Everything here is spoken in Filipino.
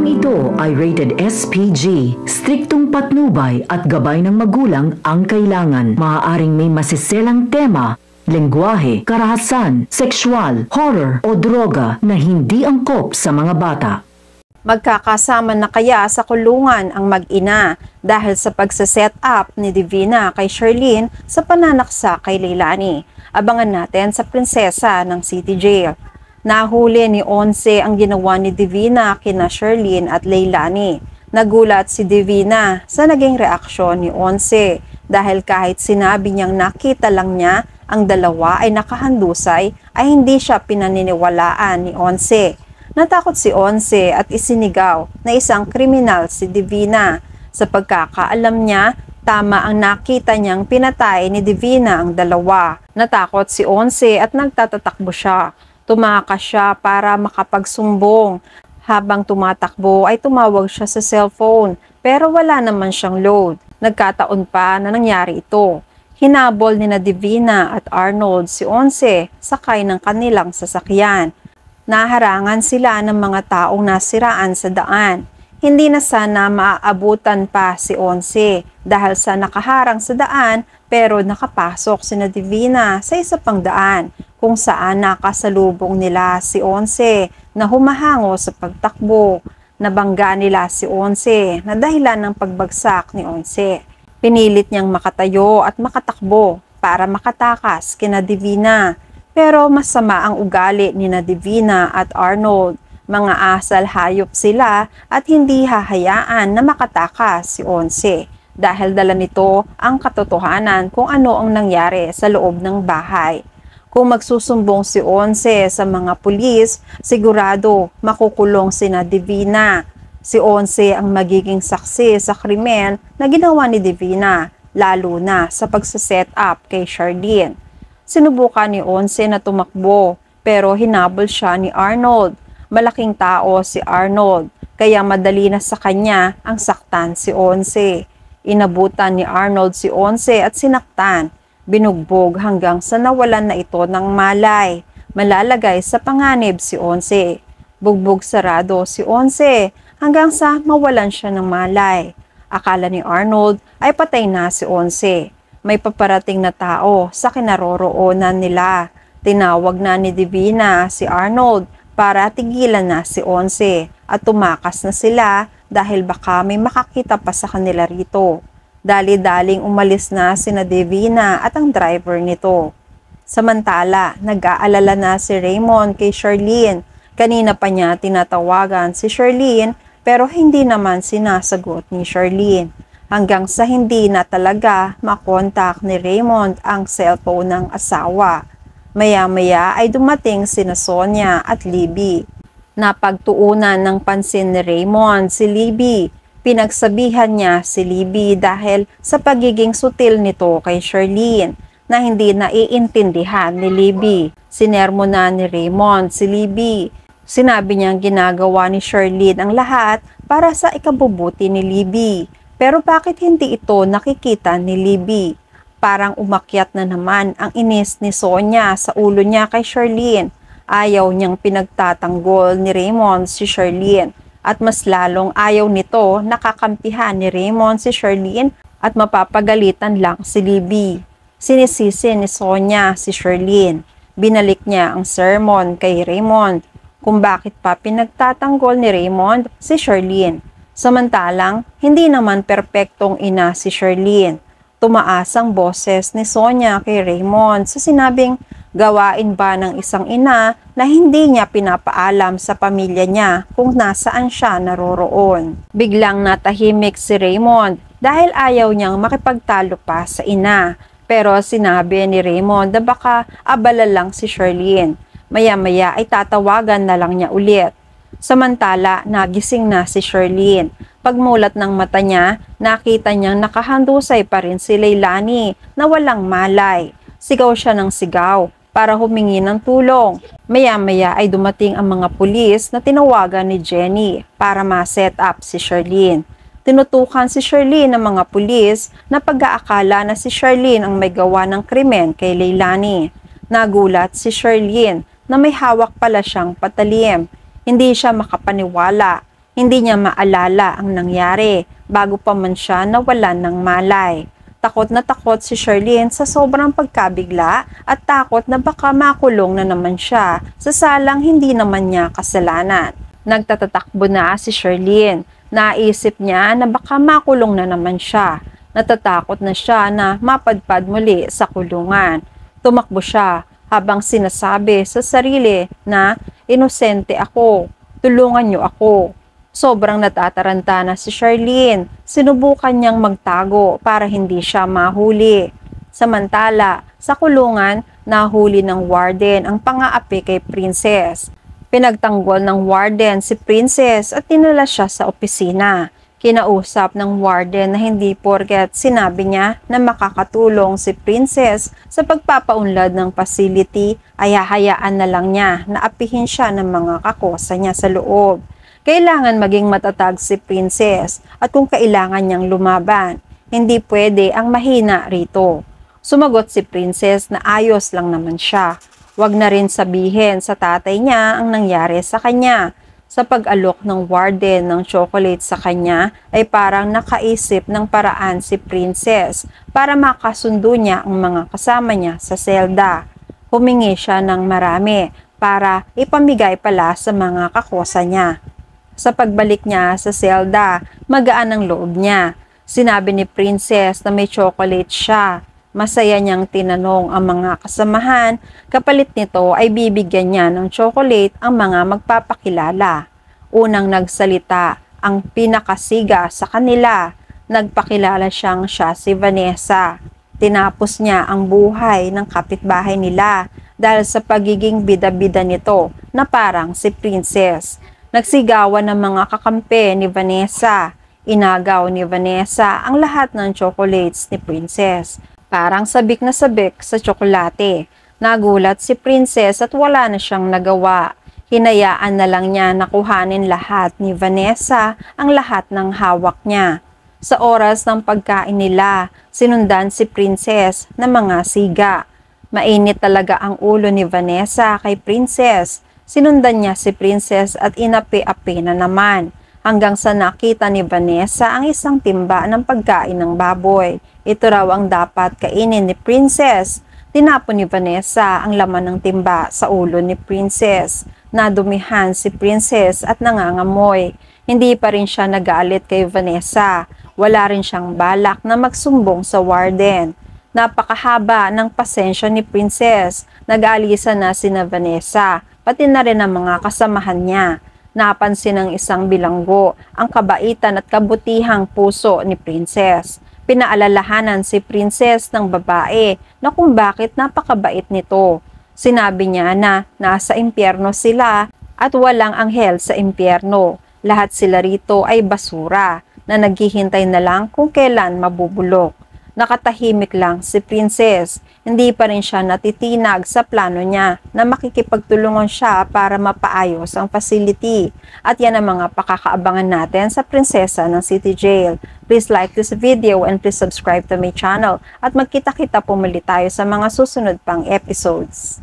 ito ay rated SPG. Striktong patnubay at gabay ng magulang ang kailangan. Maaaring may masiselang tema, lengguwahe, karahasan, sexual, horror o droga na hindi angkop sa mga bata. Magkakasama na kaya sa kulungan ang mag-ina dahil sa pagsaset up ni Divina kay Sherlyn sa pananaksa kay Leilani? Abangan natin sa prinsesa ng City Jail. Nahuli ni Onse ang ginawa ni Divina kina Sherlyn at Leilani. Nagulat si Divina sa naging reaksyon ni Onse dahil kahit sinabi niyang nakita lang niya ang dalawa ay nakahandusay ay hindi siya pinaniniwalaan ni Onse. Natakot si Onse at isinigaw na isang kriminal si Divina. Sa pagkakaalam niya, tama ang nakita niyang pinatay ni Divina ang dalawa. Natakot si Onse at nagtatatakbo siya. Tumakas siya para makapagsumbong. Habang tumatakbo ay tumawag siya sa cellphone pero wala naman siyang load. Nagkataon pa na nangyari ito. Hinabol ni Divina at Arnold si Onse sakay ng kanilang sasakyan. Naharangan sila ng mga taong nasiraan sa daan. Hindi na sana maaabutan pa si Onse dahil sa nakaharang sa daan pero nakapasok si Divina sa isa pang daan kung saan nakasalubong nila si Onse na humahango sa pagtakbo. Nabangga nila si Onse na dahilan ng pagbagsak ni Onse. Pinilit niyang makatayo at makatakbo para makatakas kina Divina. Pero masama ang ugali ni Divina at Arnold. Mga asal hayop sila at hindi hahayaan na makatakas si Onse dahil dala nito ang katotohanan kung ano ang nangyari sa loob ng bahay. Kung magsusumbong si Onse sa mga pulis, sigurado makukulong sina Divina. Si Onse ang magiging saksi sa krimen na ginawa ni Divina, lalo na sa pagsaset up kay Sherlyn. Sinubukan ni Onse na tumakbo pero hinabol siya ni Arnold. Malaking tao si Arnold kaya madali na sa kanya ang saktan si Onse. Inabutan ni Arnold si Onse at sinaktan. Binugbog hanggang sa nawalan na ito ng malay. Malalagay sa panganib si Onse. Bugbog sarado si Onse hanggang sa mawalan siya ng malay. Akala ni Arnold ay patay na si Onse. May paparating na tao sa kinaroroonan nila. Tinawag na ni Divina si Arnold para tigilan na si Onse at tumakas na sila dahil baka may makakita pa sa kanila rito. Dali-daling umalis na sina Divina at ang driver nito. Samantala, nag-aalala na si Raymond kay Sherlyn. Kanina pa niya tinatawagan si Sherlyn pero hindi naman sinasagot ni Sherlyn. Hanggang sa hindi na talaga makontak ni Raymond ang cellphone ng asawa. Maya-maya ay dumating sina Sonia at Libby. Napagtuunan ng pansin ni Raymond si Libby. Pinagsabihan niya si Libby dahil sa pagiging sutil nito kay Sherlyn na hindi naiintindihan ni Libby. Sinermonan ni Raymond si Libby. Sinabi niyang ginagawa ni Sherlyn ang lahat para sa ikabubuti ni Libby. Pero bakit hindi ito nakikita ni Libby? Parang umakyat na naman ang inis ni Sonia sa ulo niya kay Sherlyn. Ayaw niyang pinagtatanggol ni Raymond si Sherlyn at mas lalong ayaw nito nakakampihan ni Raymond si Sherlyn at mapapagalitan lang si Libby. Sinisisi ni Sonia si Sherlyn. Binalik niya ang sermon kay Raymond kung bakit pa pinagtatanggol ni Raymond si Sherlyn. Samantalang, hindi naman perpektong ina si Sherlyn. Tumaas ang boses ni Sonia kay Raymond sa sinabing gawain ba ng isang ina na hindi niya pinapaalam sa pamilya niya kung nasaan siya naroroon. Biglang natahimik si Raymond dahil ayaw niyang makipagtalo pa sa ina. Pero sinabi ni Raymond na baka abala lang si Sherlyn. Maya-maya ay tatawagan na lang niya ulit. Samantala, nagising na si Sherlyn. Pagmulat ng mata niya, nakita niyang nakahandusay pa rin si Leilani na walang malay. Sigaw siya ng sigaw para humingi ng tulong. Maya-maya ay dumating ang mga pulis na tinawagan ni Jenny para ma-set up si Sherlyn. Tinutukan si Sherlyn ng mga pulis na pag-aakala na si Sherlyn ang may gawa ng krimen kay Leilani. Nagulat si Sherlyn na may hawak pala siyang patalim. Hindi siya makapaniwala. Hindi niya maalala ang nangyari bago pa man siya nawalan ng malay. Takot na takot si Sharlene sa sobrang pagkabigla at takot na baka makulong na naman siya sa salang hindi naman niya kasalanan. Nagtatatakbo na si Sharlene. Naisip niya na baka makulong na naman siya. Natatakot na siya na mapadpad muli sa kulungan. Tumakbo siya habang sinasabi sa sarili na inosente ako, tulungan niyo ako. Sobrang natataranta na si Sharlene. Sinubukan niyang magtago para hindi siya mahuli. Samantala, sa kulungan, nahuli ng warden ang pang-aapi kay Princess. Pinagtanggol ng warden si Princess at dinala siya sa opisina. Kinausap ng warden na hindi porket sinabi niya na makakatulong si Princess sa pagpapaunlad ng facility ay hahayaan na lang niya na apihin siya ng mga kakosa niya sa loob. Kailangan maging matatag si Princess at kung kailangan niyang lumaban, hindi pwede ang mahina rito. Sumagot si Princess na ayos lang naman siya. Huwag na rin sabihin sa tatay niya ang nangyari sa kanya. Sa pag-alok ng warden ng chocolate sa kanya ay parang nakaisip ng paraan si Princess para makasundo niya ang mga kasama niya sa selda. Humingi siya ng marami para ipamigay pala sa mga kakosa niya. Sa pagbalik niya sa selda, magaan ang loob niya. Sinabi ni Princess na may chocolate siya. Masaya niyang tinanong ang mga kasamahan, kapalit nito ay bibigyan niya ng chocolate ang mga magpapakilala. Unang nagsalita ang pinakasiga sa kanila. Nagpakilala siya si Vanessa. Tinapos niya ang buhay ng kapitbahay nila dahil sa pagiging bida-bida nito na parang si Princess. Nagsigawan ng mga kakampi ni Vanessa. Inagaw ni Vanessa ang lahat ng chocolates ni Princess. Parang sabik na sabik sa tsokolate. Nagulat si Princess at wala na siyang nagawa. Hinayaan na lang niya na kuhanin lahat ni Vanessa ang lahat ng hawak niya. Sa oras ng pagkain nila, sinundan si Princess ng mga siga. Mainit talaga ang ulo ni Vanessa kay Princess. Sinundan niya si Princess at inapi-api na naman hanggang sa nakita ni Vanessa ang isang timba ng pagkain ng baboy. Ito raw ang dapat kainin ni Princess. Tinapon ni Vanessa ang laman ng timba sa ulo ni Princess. Nadumihan si Princess at nangangamoy. Hindi pa rin siya nagalit kay Vanessa. Wala rin siyang balak na magsumbong sa warden. Napakahaba ng pasensya ni Princess. Nag-aalisa na sina Vanessa, pati na rin ang mga kasamahan niya. Napansin ng isang bilanggo ang kabaitan at kabutihang puso ni Princess. Pinaalalahanan si Princess ng babae na kung bakit napakabait nito. Sinabi niya na nasa impyerno sila at walang anghel sa impyerno. Lahat sila rito ay basura na naghihintay na lang kung kailan mabubulok. Nakatahimik lang si Princess. Hindi pa rin siya natitinag sa plano niya na makikipagtulungan siya para mapaayos ang facility. At yan ang mga pakakaabangan natin sa Prinsesa ng City Jail. Please like this video and please subscribe to my channel. At magkita-kita po muli tayo sa mga susunod pang episodes.